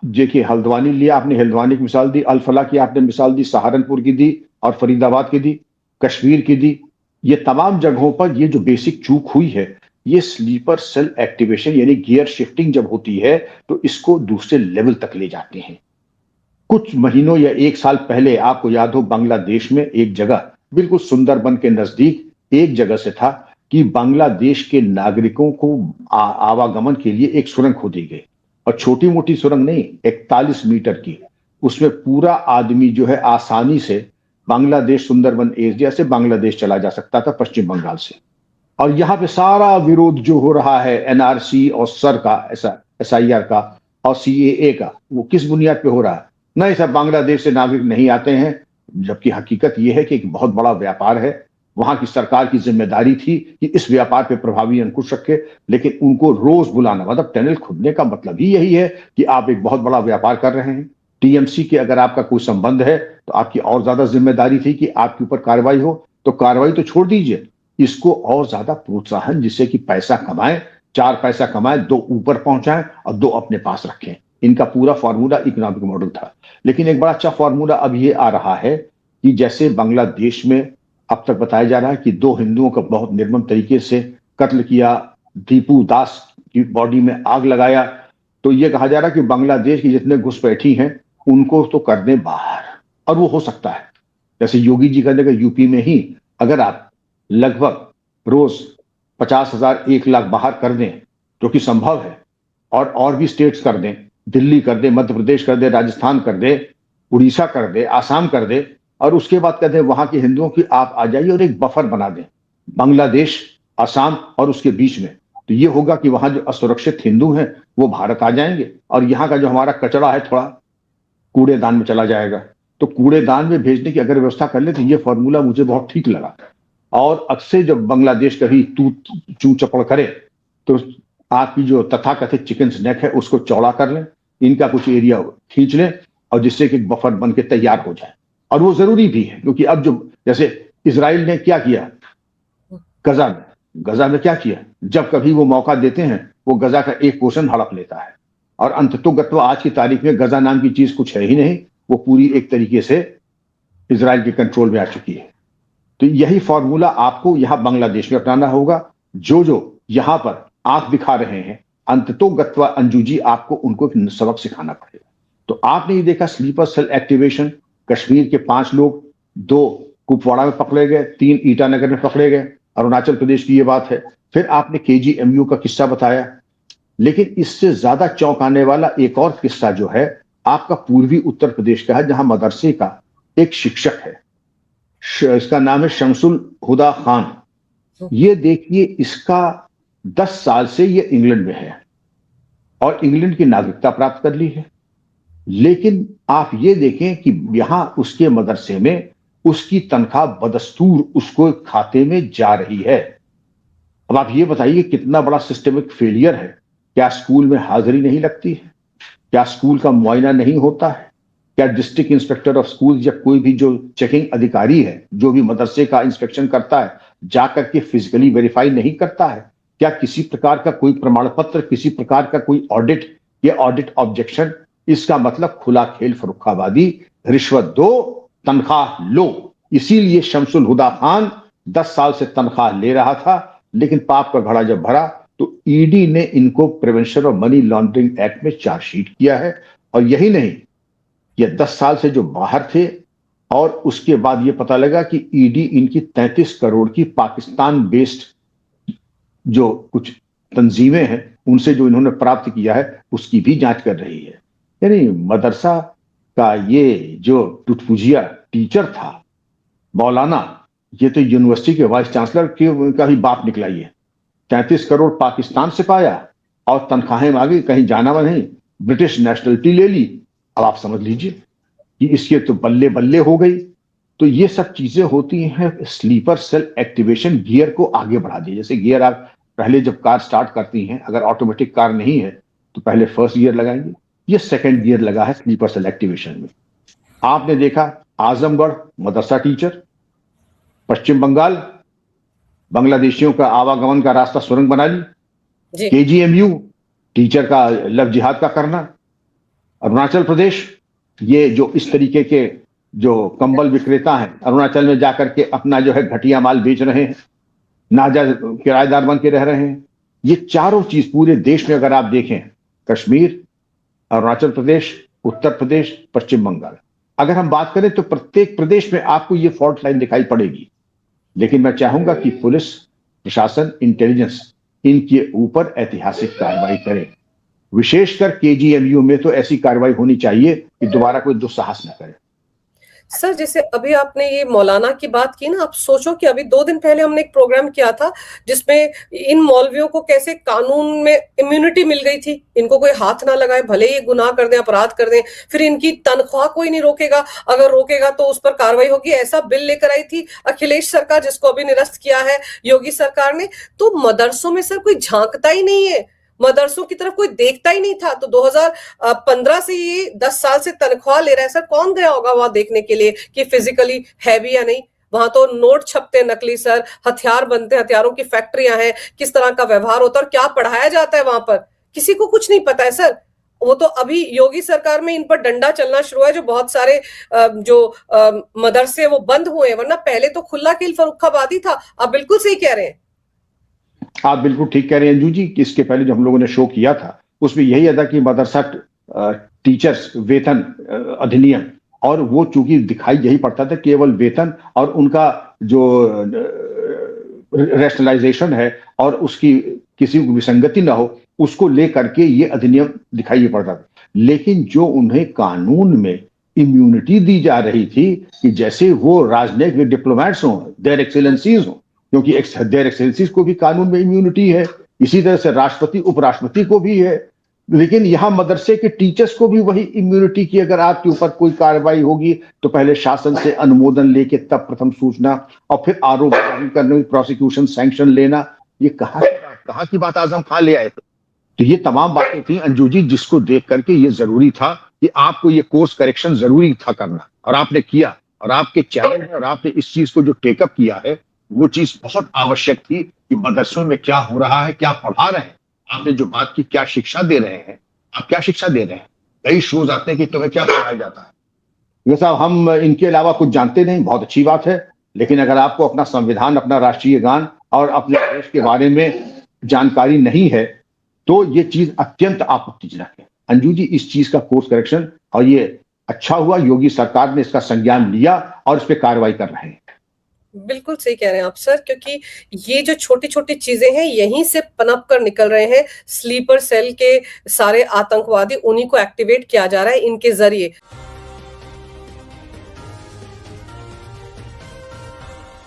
देखिए, हल्द्वानी लिया आपने, हल्द्वानी की मिसाल दी, अल फलाह की आपने मिसाल दी, सहारनपुर की दी और फरीदाबाद की दी, कश्मीर की दी। ये तमाम जगहों पर ये जो बेसिक चूक हुई है, ये स्लीपर सेल एक्टिवेशन यानी गियर शिफ्टिंग जब होती है तो इसको दूसरे लेवल तक ले जाते हैं। कुछ महीनों या एक साल पहले आपको याद हो, बांग्लादेश में एक जगह बिल्कुल सुंदरबन के नजदीक एक जगह से था कि बांग्लादेश के नागरिकों को आवागमन के लिए एक सुरंग खोदी गई, और छोटी मोटी सुरंग नहीं, 41 मीटर की। उसमें पूरा आदमी जो है आसानी से बांग्लादेश सुंदरबन एरिया से बांग्लादेश चला जा सकता था, पश्चिम बंगाल से। और यहां पे सारा विरोध जो हो रहा है एनआरसी और सर का, ऐसा एसआईआर का और सीएए का, वो किस बुनियाद पे हो रहा है? नहीं सब बांग्लादेश से नागरिक नहीं आते हैं, जबकि हकीकत यह है कि एक बहुत बड़ा व्यापार है। वहां की सरकार की जिम्मेदारी थी कि इस व्यापार पे प्रभावी अंकुश रखे, लेकिन उनको रोज बुलाना, मतलब टनल खुदने का मतलब ही यही है कि आप एक बहुत बड़ा व्यापार कर रहे हैं। टीएमसी के अगर आपका कोई संबंध है तो आपकी और ज्यादा जिम्मेदारी थी कि आपके ऊपर कार्रवाई हो। तो कार्रवाई तो छोड़ दीजिए, इसको और ज्यादा प्रोत्साहन, जिससे कि पैसा कमाएं, 4 पैसा कमाएं, 2 ऊपर पहुंचाएं और 2 अपने पास रखें। इनका पूरा फॉर्मूला इकोनॉमिक मॉडल था। लेकिन एक बड़ा अच्छा फॉर्मूला अब ये आ रहा है कि जैसे बांग्लादेश में अब तक बताया जा रहा है कि 2 हिंदुओं का बहुत निर्मम तरीके से कत्ल किया, दीपू दास की बॉडी में आग लगाया। तो ये कहा जा रहा है कि बांग्लादेश की जितने घुसपैठी हैं उनको तो कर दें बाहर। और वो हो सकता है, जैसे योगी जी कहने का यूपी में ही अगर आप लगभग रोज 50,000 1 लाख बाहर कर दें, जो कि संभव है, और भी स्टेट्स कर दें, दिल्ली कर दे, मध्य प्रदेश कर दे, राजस्थान कर दे, उड़ीसा कर दे, आसाम कर दे, और उसके बाद कहते हैं वहां के हिंदुओं की आप आ जाइए और एक बफर बना दें बांग्लादेश, असम और उसके बीच में। तो ये होगा कि वहां जो असुरक्षित हिंदू हैं वो भारत आ जाएंगे, और यहाँ का जो हमारा कचरा है थोड़ा कूड़ेदान में चला जाएगा। तो कूड़ेदान में भेजने की अगर व्यवस्था कर ले तो ये फॉर्मूला मुझे बहुत ठीक लगा। और अक्सर जब बांग्लादेश कभी तू चू चपड़ करे तो आपकी जो तथाकथित चिकन स्नैक है उसको चौड़ा कर लें, इनका कुछ एरिया खींच लें, और जिससे कि बफर बन के तैयार हो जाए। और वो जरूरी भी है, क्योंकि अब जो जैसे इजराइल ने क्या किया गजा में क्या किया, जब कभी वो मौका देते हैं वो गजा का एक पोर्शन हड़प लेता है, और अंततोगत्वा आज की तारीख में गजा नाम की चीज कुछ है ही नहीं, वो पूरी एक तरीके से इजराइल के कंट्रोल में आ चुकी है। तो यही फॉर्मूला आपको यहां बांग्लादेश में अपनाना होगा। जो यहां पर आंख दिखा रहे हैं, अंततोगत्वा अंजू जी आपको उनको एक सबक सिखाना पड़ेगा। तो आपने ये देखा स्लीपर सेल एक्टिवेशन, कश्मीर के 5 लोग, 2 कुपवाड़ा में पकड़े गए, 3 ईटानगर में पकड़े गए, अरुणाचल प्रदेश की ये बात है। फिर आपने केजीएमयू का किस्सा बताया, लेकिन इससे ज्यादा चौंकाने वाला एक और किस्सा जो है आपका पूर्वी उत्तर प्रदेश का है, जहां मदरसे का एक शिक्षक है, इसका नाम है शमसुल हुदा खान। ये देखिए, इसका 10 साल से ये इंग्लैंड में है और इंग्लैंड की नागरिकता प्राप्त कर ली है। लेकिन आप ये देखें कि यहां उसके मदरसे में उसकी तनख्वाह बदस्तूर उसको खाते में जा रही है। अब आप ये बताइए कितना बड़ा सिस्टमिक फेलियर है। क्या स्कूल में हाजिरी नहीं लगती है? क्या स्कूल का मुआयना नहीं होता है? क्या डिस्ट्रिक्ट इंस्पेक्टर ऑफ स्कूल या कोई भी जो चेकिंग अधिकारी है, जो भी मदरसे का इंस्पेक्शन करता है, जाकर के फिजिकली वेरीफाई नहीं करता है? क्या किसी प्रकार का कोई प्रमाण पत्र, किसी प्रकार का कोई ऑडिट या ऑडिट ऑब्जेक्शन? इसका मतलब खुला खेल, फरुखाबादी, रिश्वत दो, तनख्वाह लो। इसीलिए शमसुल हुदा खान 10 साल से तनख्वाह ले रहा था, लेकिन पाप का घड़ा जब भरा तो ईडी ने इनको prevention of money laundering act में चार्जशीट किया है। और यही नहीं, ये 10 साल से जो बाहर थे, और उसके बाद ये पता लगा कि ईडी इनकी 33 करोड़ की पाकिस्तान बेस्ड जो कुछ तंजीमें हैं उनसे जो इन्होंने प्राप्त किया है उसकी भी जांच कर रही है। यानी मदरसा का ये जो टुटपुजिया टीचर था मौलाना, ये तो यूनिवर्सिटी के वाइस चांसलर का भी बाप निकला। ये 33 करोड़ पाकिस्तान से पाया और तनख्वाहें मांगी, कहीं जाना नहीं, ब्रिटिश नेशनलिटी ले ली। अब आप समझ लीजिए कि इसके तो बल्ले बल्ले हो गई। तो ये सब चीजें होती हैं, स्लीपर सेल एक्टिवेशन गियर को आगे बढ़ा दिया। जैसे गियर आप पहले जब कार स्टार्ट करती हैं, अगर ऑटोमेटिक कार नहीं है तो पहले फर्स्ट गियर लगाएंगे, ये सेकंड गियर लगा है स्लीपर सेल एक्टिवेशन में। आपने देखा आजमगढ़ मदरसा टीचर, पश्चिम बंगाल बांग्लादेशियों का आवागमन का रास्ता सुरंग बना ली, केजीएमयू टीचर का लव जिहाद का करना, अरुणाचल प्रदेश, ये जो इस तरीके के जो कंबल विक्रेता हैं, अरुणाचल में जाकर के अपना जो है घटिया माल बेच रहे हैं, नाजायज किराएदार बन के रह रहे हैं। ये चारों चीज पूरे देश में अगर आप देखें, कश्मीर, अरुणाचल प्रदेश, उत्तर प्रदेश, पश्चिम बंगाल, अगर हम बात करें तो प्रत्येक प्रदेश में आपको ये फॉल्ट लाइन दिखाई पड़ेगी। लेकिन मैं चाहूंगा कि पुलिस प्रशासन, इंटेलिजेंस इनके ऊपर ऐतिहासिक कार्रवाई करे। विशेषकर केजीएमयू में तो ऐसी कार्रवाई होनी चाहिए कि दोबारा कोई दुस्साहस न करे। सर, जैसे अभी आपने ये मौलाना की बात की ना, आप सोचो कि अभी 2 दिन पहले हमने एक प्रोग्राम किया था जिसमें इन मौलवियों को कैसे कानून में इम्यूनिटी मिल गई थी, इनको कोई हाथ ना लगाए, भले ही गुनाह कर दें, अपराध कर दें, फिर इनकी तनख्वाह कोई नहीं रोकेगा, अगर रोकेगा तो उस पर कार्रवाई होगी। ऐसा बिल लेकर आई थी अखिलेश सरकार, जिसको अभी निरस्त किया है योगी सरकार ने। तो मदरसों में सर कोई झांकता ही नहीं है, मदरसों की तरफ कोई देखता ही नहीं था। तो 2015 से ये 10 साल से तनख्वाह ले रहा है। सर, कौन गया होगा वहां देखने के लिए कि फिजिकली है भी या नहीं? वहां तो नोट छपते हैं नकली सर, हथियार बनते हैं, हथियारों की फैक्ट्रियां हैं, किस तरह का व्यवहार होता है और क्या पढ़ाया जाता है वहां पर, किसी को कुछ नहीं पता है सर। वो तो अभी योगी सरकार में इन पर डंडा चलना शुरू है, जो बहुत सारे मदरसे वो बंद हुए हैं, वरना पहले तो खुला खेल फर्रुखाबादी था। आप बिल्कुल सही कह रहे हैं। आप बिल्कुल ठीक कह रहे हैं अंजू जी कि इसके पहले जो हम लोगों ने शो किया था उसमें यही था कि मदरसा टीचर्स वेतन अधिनियम, और वो चूंकि दिखाई यही पड़ता था केवल वेतन और उनका जो रेशनलाइजेशन है और उसकी किसी विसंगति ना हो, उसको लेकर के ये अधिनियम दिखाई पड़ता था। लेकिन जो उन्हें कानून में इम्यूनिटी दी जा रही थी कि जैसे वो राजनयिक डिप्लोमेट्स हों, देयर एक्सेलेंसीज हों, क्योंकि देयर एक्सेलेंसीज को भी कानून में इम्यूनिटी है, इसी तरह से राष्ट्रपति उपराष्ट्रपति को भी है। लेकिन यहां मदरसे के टीचर्स को भी वही इम्यूनिटी की अगर आपके ऊपर कोई कार्रवाई होगी तो पहले शासन से अनुमोदन लेके तब प्रथम सूचना और फिर आरोप करने, प्रोसिक्यूशन सैंक्शन लेना। ये कहाँ की बात आजम खान ले आए थे? तो ये तमाम बातें थी अंजू जी जिसको देख करके ये जरूरी था कि आपको ये कोर्स करेक्शन जरूरी था करना, और आपने किया। और आपके चैलेंज और आपने इस चीज को जो टेकअप किया है वो चीज बहुत आवश्यक थी कि मदरसों में क्या हो रहा है, क्या पढ़ा रहे हैं, आपने जो बात की क्या शिक्षा दे रहे हैं, आप क्या शिक्षा दे रहे हैं। कई शोज आते हैं कि तुम्हें क्या पढ़ाया जाता है। ये साहब हम इनके अलावा कुछ जानते नहीं, बहुत अच्छी बात है, लेकिन अगर आपको अपना संविधान, अपना राष्ट्रीय गान और अपने देश के बारे में जानकारी नहीं है तो ये चीज अत्यंत आपत्तिजनक है। अंजू जी, इस चीज का कोर्स करेक्शन, और ये अच्छा हुआ योगी सरकार ने इसका संज्ञान लिया और इस पर कार्रवाई कर रहे हैं। बिल्कुल सही कह रहे हैं आप सर, क्योंकि ये जो छोटी छोटी चीजें हैं यहीं से पनप कर निकल रहे हैं। स्लीपर सेल के सारे आतंकवादी, उन्हीं को एक्टिवेट किया जा रहा है इनके जरिए।